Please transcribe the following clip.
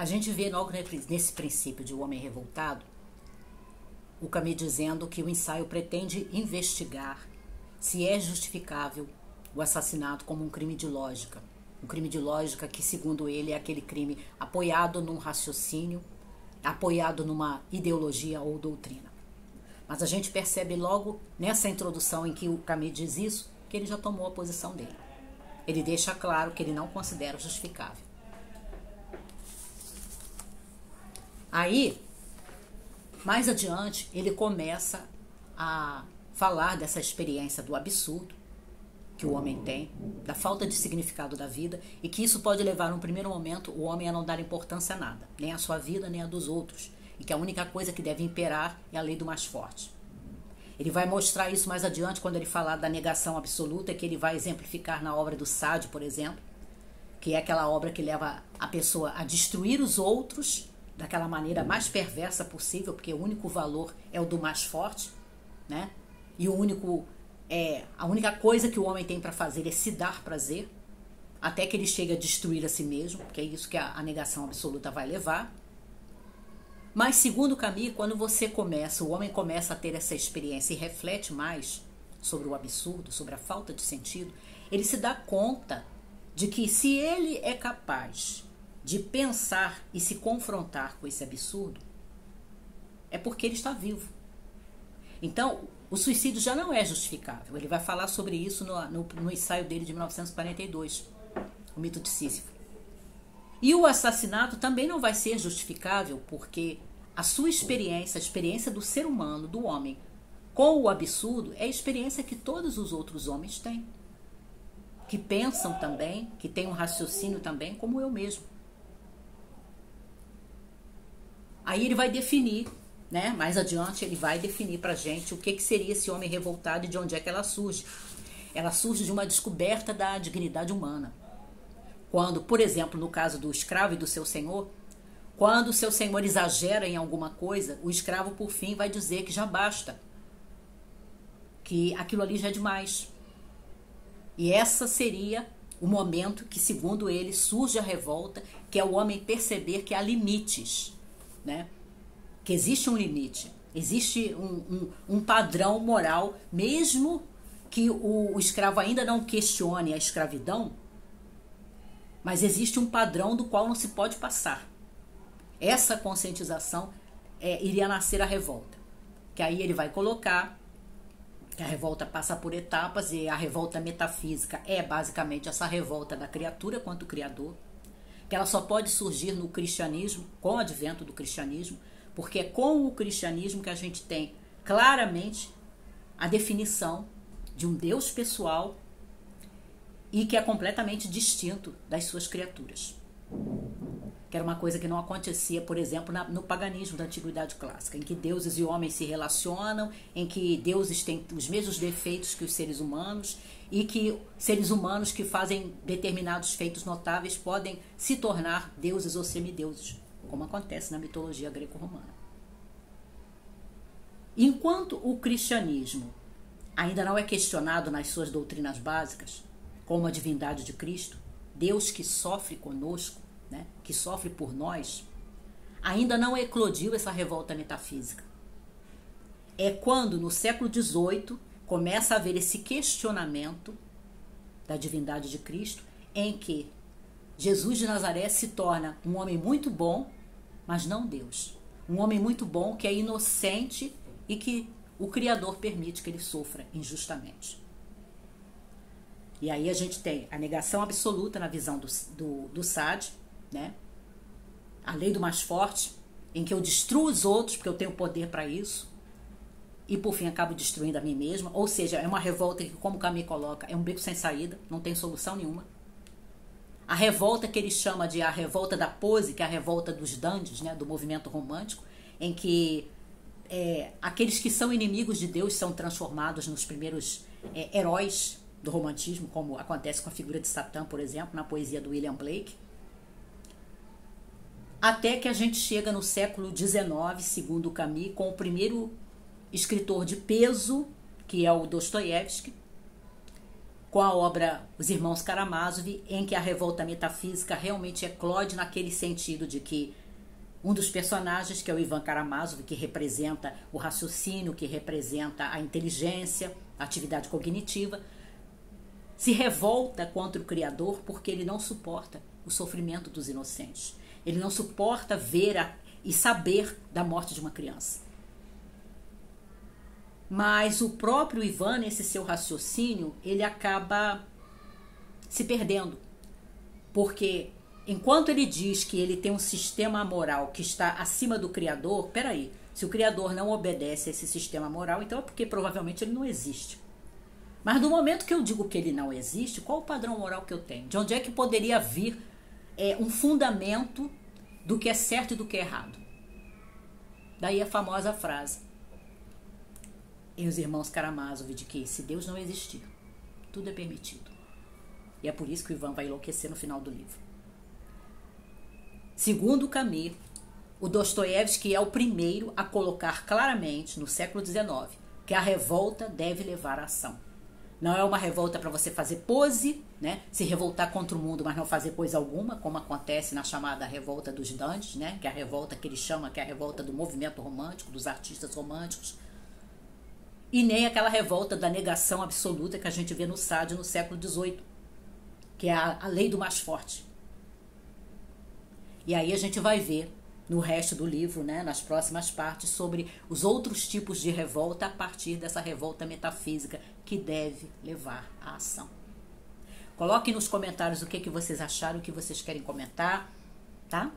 A gente vê logo nesse princípio de O Homem Revoltado, o Camus dizendo que o ensaio pretende investigar se é justificável o assassinato como um crime de lógica. Um crime de lógica que, segundo ele, é aquele crime apoiado num raciocínio, apoiado numa ideologia ou doutrina. Mas a gente percebe logo nessa introdução em que o Camus diz isso, que ele já tomou a posição dele. Ele deixa claro que ele não considera justificável. Aí, mais adiante, ele começa a falar dessa experiência do absurdo que o homem tem, da falta de significado da vida, e que isso pode levar, num primeiro momento, o homem a não dar importância a nada, nem a sua vida, nem a dos outros, e que a única coisa que deve imperar é a lei do mais forte. Ele vai mostrar isso mais adiante quando ele falar da negação absoluta, que ele vai exemplificar na obra do Sade, por exemplo, que é aquela obra que leva a pessoa a destruir os outros daquela maneira mais perversa possível, porque o único valor é o do mais forte, né? E a única coisa que o homem tem para fazer é se dar prazer, até que ele chegue a destruir a si mesmo, porque é isso que a negação absoluta vai levar. Mas, segundo Camus, quando o homem começa a ter essa experiência e reflete mais sobre o absurdo, sobre a falta de sentido, ele se dá conta de que se ele é capaz de pensar e se confrontar com esse absurdo, é porque ele está vivo. Então, o suicídio já não é justificável. Ele vai falar sobre isso no ensaio dele de 1942, O Mito de Sísifo. E o assassinato também não vai ser justificável, porque a sua experiência, a experiência do ser humano, do homem, com o absurdo, é a experiência que todos os outros homens têm. Que pensam também, que têm um raciocínio também, como eu mesmo. Aí ele vai definir, né? Mais adiante ele vai definir pra gente o que seria esse homem revoltado e de onde é que ela surge. Ela surge de uma descoberta da dignidade humana. Quando, por exemplo, no caso do escravo e do seu senhor, quando o seu senhor exagera em alguma coisa, o escravo, por fim, vai dizer que já basta, que aquilo ali já é demais. E essa seria o momento que, segundo ele, surge a revolta, que é o homem perceber que há limites, né? Que existe um limite, existe um padrão moral, mesmo que o escravo ainda não questione a escravidão, mas existe um padrão do qual não se pode passar. Essa conscientização iria nascer a revolta, que aí ele vai colocar que a revolta passa por etapas, e a revolta metafísica é basicamente essa revolta da criatura contra o Criador, que ela só pode surgir no cristianismo, com o advento do cristianismo, porque é com o cristianismo que a gente tem claramente a definição de um Deus pessoal e que é completamente distinto das suas criaturas. Que era uma coisa que não acontecia, por exemplo, no paganismo da Antiguidade Clássica, em que deuses e homens se relacionam, em que deuses têm os mesmos defeitos que os seres humanos e que seres humanos que fazem determinados feitos notáveis podem se tornar deuses ou semideuses, como acontece na mitologia greco-romana. Enquanto o cristianismo ainda não é questionado nas suas doutrinas básicas, como a divindade de Cristo, Deus que sofre conosco, né, que sofre por nós, ainda não eclodiu essa revolta metafísica. É quando, no século XVIII, começa a haver esse questionamento da divindade de Cristo, em que Jesus de Nazaré se torna um homem muito bom, mas não Deus. Um homem muito bom que é inocente e que o Criador permite que ele sofra injustamente. E aí a gente tem a negação absoluta na visão do Sade, né? A lei do mais forte, em que eu destruo os outros porque eu tenho poder para isso, e por fim acabo destruindo a mim mesma. Ou seja, é uma revolta que, como o Camus coloca, é um beco sem saída, não tem solução nenhuma. A revolta que ele chama de a revolta da pose, que é a revolta dos dandies, né, do movimento romântico, em que aqueles que são inimigos de Deus são transformados nos primeiros heróis do romantismo, como acontece com a figura de Satã, por exemplo, na poesia do William Blake. Até que a gente chega no século XIX, segundo Camus, com o primeiro escritor de peso, que é o Dostoiévski, com a obra Os Irmãos Karamazov, em que a revolta metafísica realmente eclode naquele sentido de que um dos personagens, que é o Ivan Karamazov, que representa o raciocínio, que representa a inteligência, a atividade cognitiva, se revolta contra o Criador porque ele não suporta o sofrimento dos inocentes. Ele não suporta ver e saber da morte de uma criança. Mas o próprio Ivan, nesse seu raciocínio, ele acaba se perdendo. Porque enquanto ele diz que ele tem um sistema moral que está acima do Criador, peraí, se o Criador não obedece a esse sistema moral, então é porque provavelmente ele não existe. Mas no momento que eu digo que ele não existe, qual o padrão moral que eu tenho? De onde é que poderia vir um fundamento do que é certo e do que é errado? Daí a famosa frase em Os Irmãos Karamazov, de que se Deus não existir, tudo é permitido. E é por isso que o Ivan vai enlouquecer no final do livro. Segundo Camus, o Dostoiévski é o primeiro a colocar claramente, no século XIX, que a revolta deve levar à ação. Não é uma revolta para você fazer pose, né? Se revoltar contra o mundo, mas não fazer coisa alguma, como acontece na chamada revolta dos dantes, né? Que é a revolta que ele chama, que é a revolta do movimento romântico, dos artistas românticos. E nem aquela revolta da negação absoluta que a gente vê no Sade no século XVIII, que é a lei do mais forte. E aí a gente vai ver no resto do livro, né, nas próximas partes, sobre os outros tipos de revolta a partir dessa revolta metafísica que deve levar à ação. Coloquem nos comentários o que vocês acharam, o que vocês querem comentar, tá?